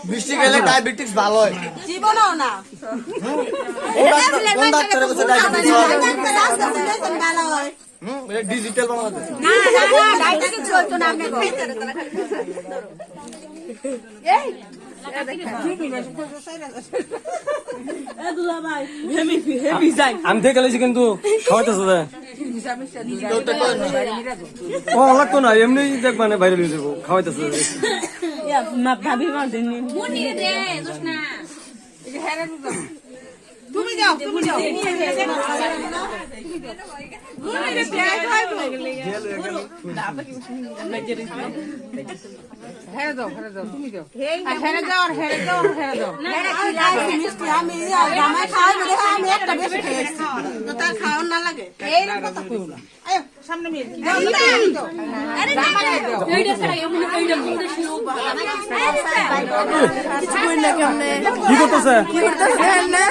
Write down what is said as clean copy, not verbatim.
বৃষ্টি গেলে ডায়াবেটিস ভালো হয় জীবনও না কোন ডাক্তারে বলছে ডায়াবেটিস ভালো হয় এটা ডিজিটাল বাংলাদেশ না না না ডায়াবেটিস চলতো না আপনি এই আমি থেকে গেছি কিন্তু খাওয়াইতেছে ও লাগতো না এমনি দেখবা না বাইরে নিয়ে যাবো খাওয়াইতেছে ভাবি মা দিন তুমি যাও তুমি যাও হেরে দাও তুমি যাও হেরে দাও আর হেরে দাও হেরে দাও মিষ্টি আমি জামাই খাওয়াই বলে আমি একটা বেশি খেয়েছি তো তার খাওয়ার না লাগে এই কথা কইও না আয় সামনে মেয়ে দাও দাও আরে না এইটা ছাড়া এমন কইটা মুন্ডে ছিল কিছু কই না কেমনে কি করতেছে কি করতেছ না